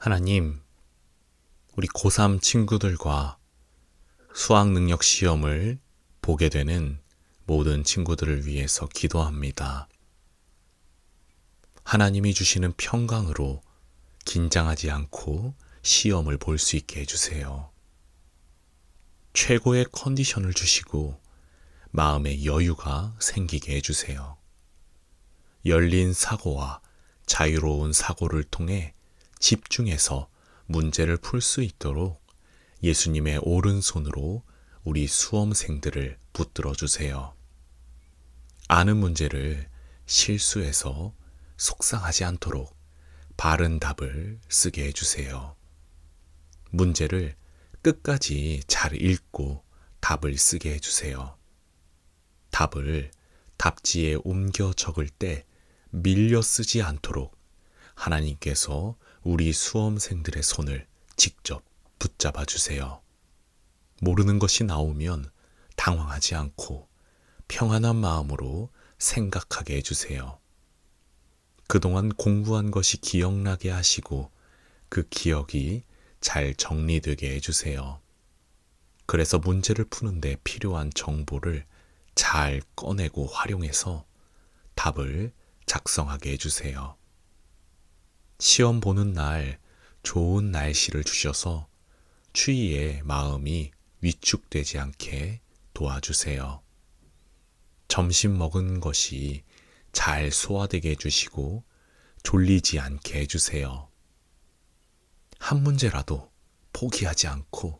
하나님, 우리 고3 친구들과 수학 능력 시험을 보게 되는 모든 친구들을 위해서 기도합니다. 하나님이 주시는 평강으로 긴장하지 않고 시험을 볼 수 있게 해주세요. 최고의 컨디션을 주시고 마음의 여유가 생기게 해주세요. 열린 사고와 자유로운 사고를 통해 집중해서 문제를 풀 수 있도록 예수님의 오른손으로 우리 수험생들을 붙들어 주세요. 아는 문제를 실수해서 속상하지 않도록 바른 답을 쓰게 해주세요. 문제를 끝까지 잘 읽고 답을 쓰게 해주세요. 답을 답지에 옮겨 적을 때 밀려 쓰지 않도록 하나님께서 우리 수험생들의 손을 직접 붙잡아 주세요. 모르는 것이 나오면 당황하지 않고 평안한 마음으로 생각하게 해주세요. 그동안 공부한 것이 기억나게 하시고 그 기억이 잘 정리되게 해주세요. 그래서 문제를 푸는데 필요한 정보를 잘 꺼내고 활용해서 답을 작성하게 해주세요. 시험 보는 날 좋은 날씨를 주셔서 추위에 마음이 위축되지 않게 도와주세요. 점심 먹은 것이 잘 소화되게 해주시고 졸리지 않게 해주세요. 한 문제라도 포기하지 않고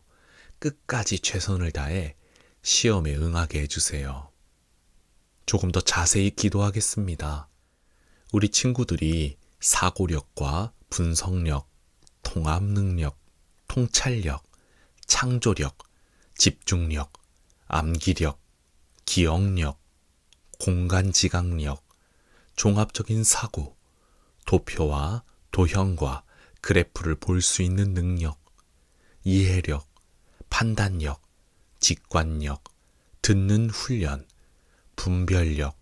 끝까지 최선을 다해 시험에 응하게 해주세요. 조금 더 자세히 기도하겠습니다. 우리 친구들이 사고력과 분석력, 통합 능력, 통찰력, 창조력, 집중력, 암기력, 기억력, 공간지각력, 종합적인 사고, 도표와 도형과 그래프를 볼 수 있는 능력, 이해력, 판단력, 직관력, 듣는 훈련, 분별력,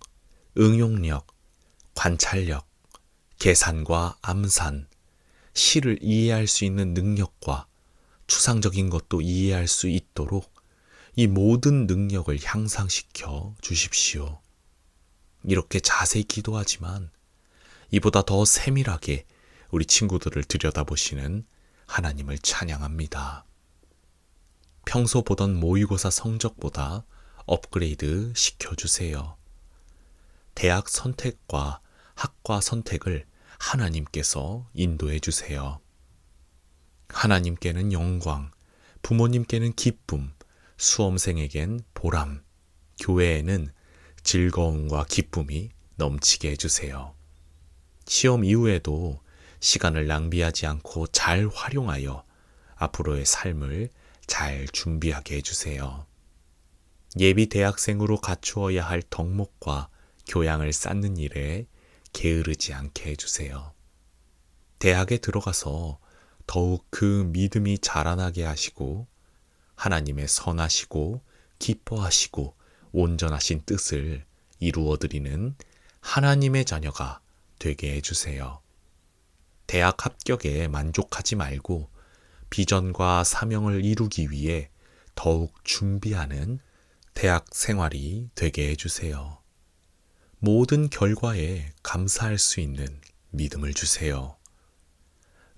응용력, 관찰력, 계산과 암산, 시를 이해할 수 있는 능력과 추상적인 것도 이해할 수 있도록 이 모든 능력을 향상시켜 주십시오. 이렇게 자세히 기도하지만 이보다 더 세밀하게 우리 친구들을 들여다보시는 하나님을 찬양합니다. 평소 보던 모의고사 성적보다 업그레이드 시켜주세요. 대학 선택과 학과 선택을 하나님께서 인도해 주세요. 하나님께는 영광, 부모님께는 기쁨, 수험생에겐 보람, 교회에는 즐거움과 기쁨이 넘치게 해주세요. 시험 이후에도 시간을 낭비하지 않고 잘 활용하여 앞으로의 삶을 잘 준비하게 해주세요. 예비 대학생으로 갖추어야 할 덕목과 교양을 쌓는 일에 게으르지 않게 해주세요. 대학에 들어가서 더욱 그 믿음이 자라나게 하시고 하나님의 선하시고 기뻐하시고 온전하신 뜻을 이루어드리는 하나님의 자녀가 되게 해주세요. 대학 합격에 만족하지 말고 비전과 사명을 이루기 위해 더욱 준비하는 대학 생활이 되게 해주세요. 모든 결과에 감사할 수 있는 믿음을 주세요.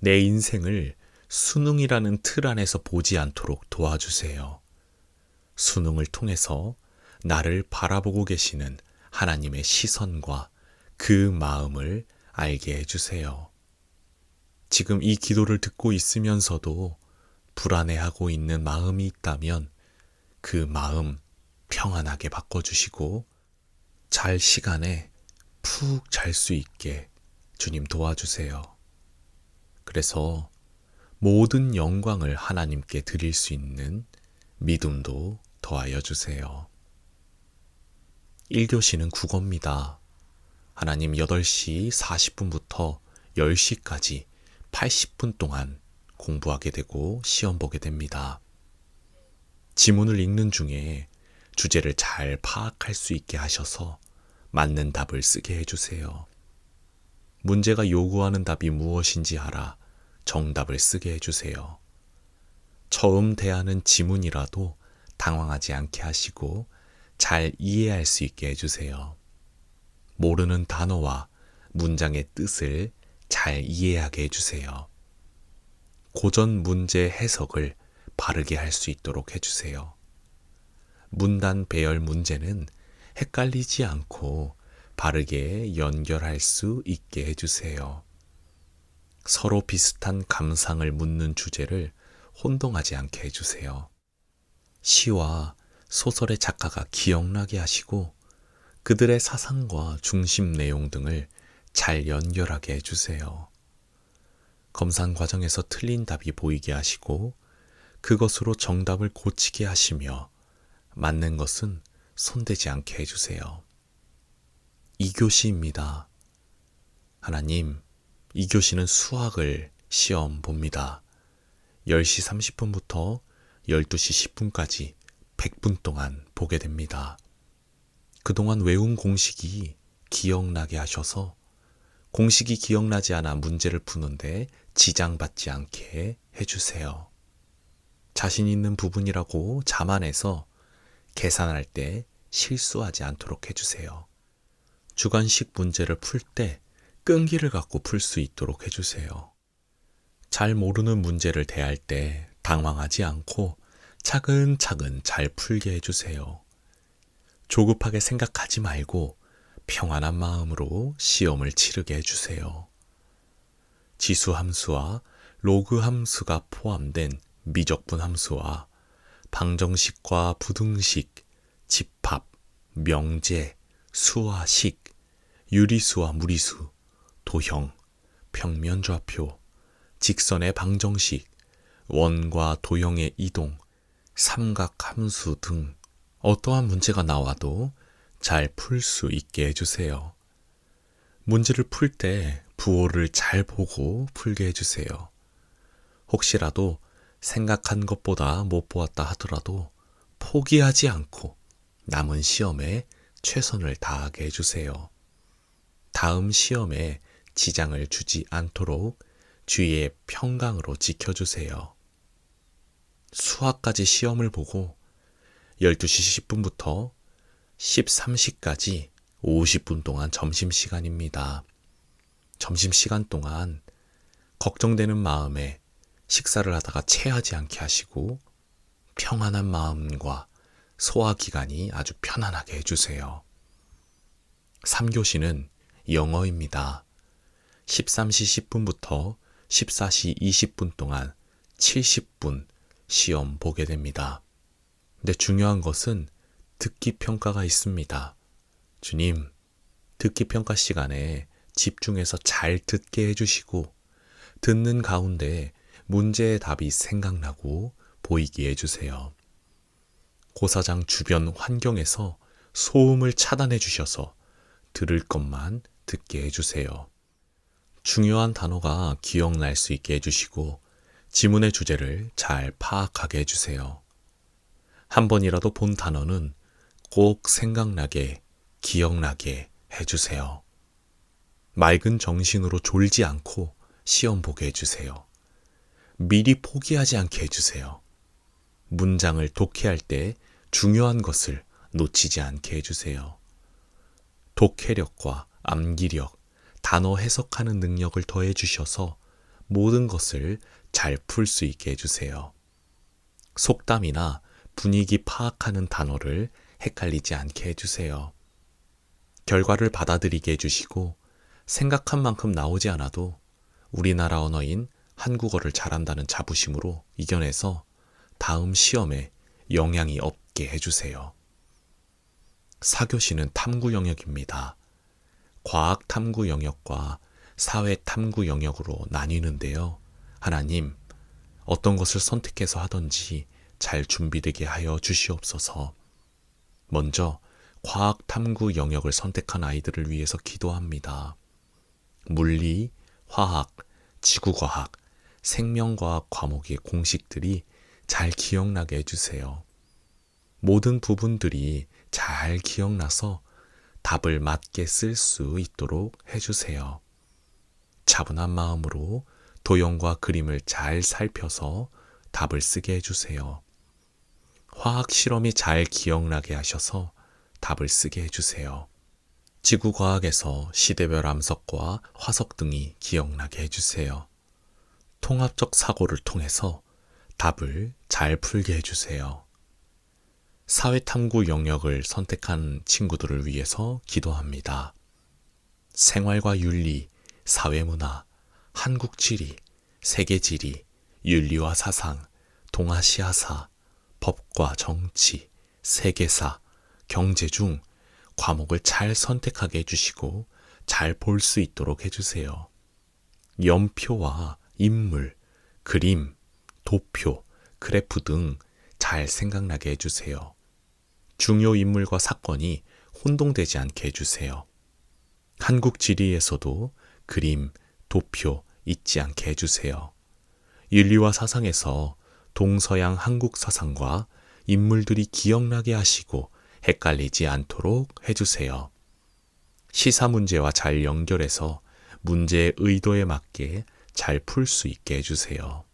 내 인생을 수능이라는 틀 안에서 보지 않도록 도와주세요. 수능을 통해서 나를 바라보고 계시는 하나님의 시선과 그 마음을 알게 해주세요. 지금 이 기도를 듣고 있으면서도 불안해하고 있는 마음이 있다면 그 마음 평안하게 바꿔주시고 잘 시간에 푹 잘 수 있게 주님 도와주세요. 그래서 모든 영광을 하나님께 드릴 수 있는 믿음도 더하여 주세요. 1교시는 국어입니다. 하나님 8시 40분부터 10시까지 80분 동안 공부하게 되고 시험 보게 됩니다. 지문을 읽는 중에 주제를 잘 파악할 수 있게 하셔서 맞는 답을 쓰게 해주세요. 문제가 요구하는 답이 무엇인지 알아 정답을 쓰게 해주세요. 처음 대하는 지문이라도 당황하지 않게 하시고 잘 이해할 수 있게 해주세요. 모르는 단어와 문장의 뜻을 잘 이해하게 해주세요. 고전 문제 해석을 바르게 할 수 있도록 해주세요. 문단 배열 문제는 헷갈리지 않고 바르게 연결할 수 있게 해주세요. 서로 비슷한 감상을 묻는 주제를 혼동하지 않게 해주세요. 시와 소설의 작가가 기억나게 하시고 그들의 사상과 중심 내용 등을 잘 연결하게 해주세요. 검산 과정에서 틀린 답이 보이게 하시고 그것으로 정답을 고치게 하시며 맞는 것은 손대지 않게 해주세요. 2교시입니다. 하나님, 2교시는 수학을 시험 봅니다. 10시 30분부터 12시 10분까지 100분 동안 보게 됩니다. 그동안 외운 공식이 기억나게 하셔서 공식이 기억나지 않아 문제를 푸는데 지장받지 않게 해주세요. 자신 있는 부분이라고 자만해서 계산할 때 실수하지 않도록 해주세요. 주관식 문제를 풀 때 끈기를 갖고 풀 수 있도록 해주세요. 잘 모르는 문제를 대할 때 당황하지 않고 차근차근 잘 풀게 해주세요. 조급하게 생각하지 말고 평안한 마음으로 시험을 치르게 해주세요. 지수 함수와 로그 함수가 포함된 미적분 함수와 방정식과 부등식, 집합, 명제, 수화식, 유리수와 무리수, 도형, 평면좌표, 직선의 방정식, 원과 도형의 이동, 삼각함수 등 어떠한 문제가 나와도 잘 풀 수 있게 해주세요. 문제를 풀 때 부호를 잘 보고 풀게 해주세요. 혹시라도 생각한 것보다 못 보았다 하더라도 포기하지 않고 남은 시험에 최선을 다하게 해주세요. 다음 시험에 지장을 주지 않도록 주위의 평강으로 지켜주세요. 수학까지 시험을 보고 12시 10분부터 13시까지 50분 동안 점심시간입니다. 점심시간 동안 걱정되는 마음에 식사를 하다가 체하지 않게 하시고 평안한 마음과 소화기관이 아주 편안하게 해주세요. 3교시는 영어입니다. 13시 10분부터 14시 20분 동안 70분 시험 보게 됩니다. 근데 중요한 것은 듣기 평가가 있습니다. 주님, 듣기 평가 시간에 집중해서 잘 듣게 해주시고 듣는 가운데 문제의 답이 생각나고 보이게 해주세요. 고사장 주변 환경에서 소음을 차단해 주셔서 들을 것만 듣게 해주세요. 중요한 단어가 기억날 수 있게 해주시고 지문의 주제를 잘 파악하게 해주세요. 한 번이라도 본 단어는 꼭 생각나게, 기억나게 해주세요. 맑은 정신으로 졸지 않고 시험 보게 해주세요. 미리 포기하지 않게 해주세요. 문장을 독해할 때 중요한 것을 놓치지 않게 해주세요. 독해력과 암기력, 단어 해석하는 능력을 더해 주셔서 모든 것을 잘 풀 수 있게 해주세요. 속담이나 분위기 파악하는 단어를 헷갈리지 않게 해주세요. 결과를 받아들이게 해주시고 생각한 만큼 나오지 않아도 우리나라 언어인 한국어를 잘한다는 자부심으로 이겨내서 다음 시험에 영향이 없게 해주세요. 4교시는 탐구 영역입니다. 과학 탐구 영역과 사회 탐구 영역으로 나뉘는데요. 하나님, 어떤 것을 선택해서 하든지 잘 준비되게 하여 주시옵소서. 먼저 과학 탐구 영역을 선택한 아이들을 위해서 기도합니다. 물리, 화학, 지구과학, 생명과학 과목의 공식들이 잘 기억나게 해주세요. 모든 부분들이 잘 기억나서 답을 맞게 쓸 수 있도록 해주세요. 차분한 마음으로 도형과 그림을 잘 살펴서 답을 쓰게 해주세요. 화학 실험이 잘 기억나게 하셔서 답을 쓰게 해주세요. 지구과학에서 시대별 암석과 화석 등이 기억나게 해주세요. 통합적 사고를 통해서 답을 잘 풀게 해주세요. 사회탐구 영역을 선택한 친구들을 위해서 기도합니다. 생활과 윤리, 사회문화, 한국지리, 세계지리, 윤리와 사상, 동아시아사, 법과 정치, 세계사, 경제 중 과목을 잘 선택하게 해주시고 잘 볼 수 있도록 해주세요. 연표와 인물, 그림, 도표, 그래프 등 잘 생각나게 해주세요. 중요 인물과 사건이 혼동되지 않게 해주세요. 한국 지리에서도 그림, 도표 잊지 않게 해주세요. 윤리와 사상에서 동서양 한국 사상과 인물들이 기억나게 하시고 헷갈리지 않도록 해주세요. 시사 문제와 잘 연결해서 문제의 의도에 맞게 잘 풀 수 있게 해주세요.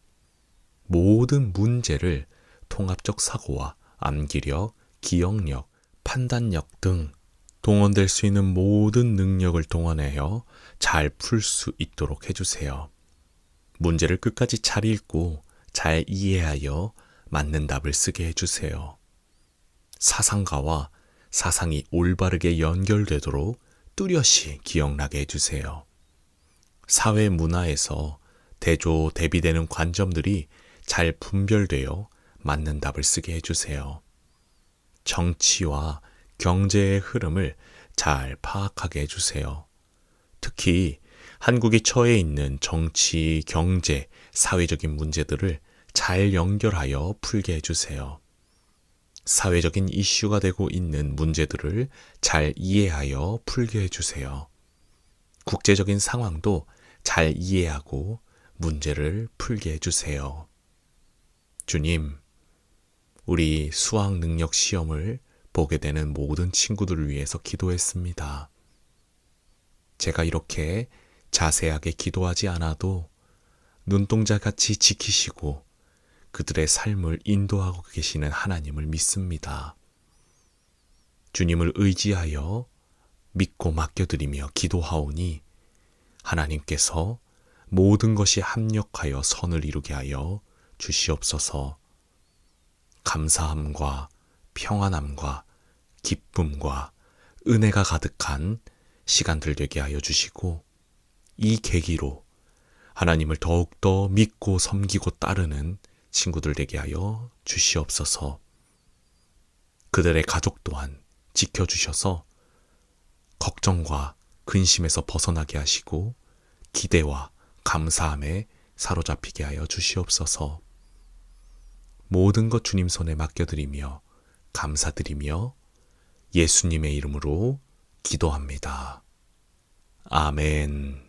모든 문제를 통합적 사고와 암기력, 기억력, 판단력 등 동원될 수 있는 모든 능력을 동원하여 잘 풀 수 있도록 해주세요. 문제를 끝까지 잘 읽고 잘 이해하여 맞는 답을 쓰게 해주세요. 사상가와 사상이 올바르게 연결되도록 뚜렷이 기억나게 해주세요. 사회 문화에서 대조 대비되는 관점들이 잘 분별되어 맞는 답을 쓰게 해주세요. 정치와 경제의 흐름을 잘 파악하게 해주세요. 특히 한국이 처해 있는 정치, 경제, 사회적인 문제들을 잘 연결하여 풀게 해주세요. 사회적인 이슈가 되고 있는 문제들을 잘 이해하여 풀게 해주세요. 국제적인 상황도 잘 이해하고 문제를 풀게 해주세요. 주님, 우리 수학 능력 시험을 보게 되는 모든 친구들을 위해서 기도했습니다. 제가 이렇게 자세하게 기도하지 않아도 눈동자같이 지키시고 그들의 삶을 인도하고 계시는 하나님을 믿습니다. 주님을 의지하여 믿고 맡겨드리며 기도하오니 하나님께서 모든 것이 합력하여 선을 이루게 하여 주시옵소서. 감사함과 평안함과 기쁨과 은혜가 가득한 시간들 되게 하여 주시고 이 계기로 하나님을 더욱더 믿고 섬기고 따르는 친구들 되게 하여 주시옵소서. 그들의 가족 또한 지켜주셔서 걱정과 근심에서 벗어나게 하시고 기대와 감사함에 사로잡히게 하여 주시옵소서. 모든 것 주님 손에 맡겨드리며 감사드리며 예수님의 이름으로 기도합니다. 아멘.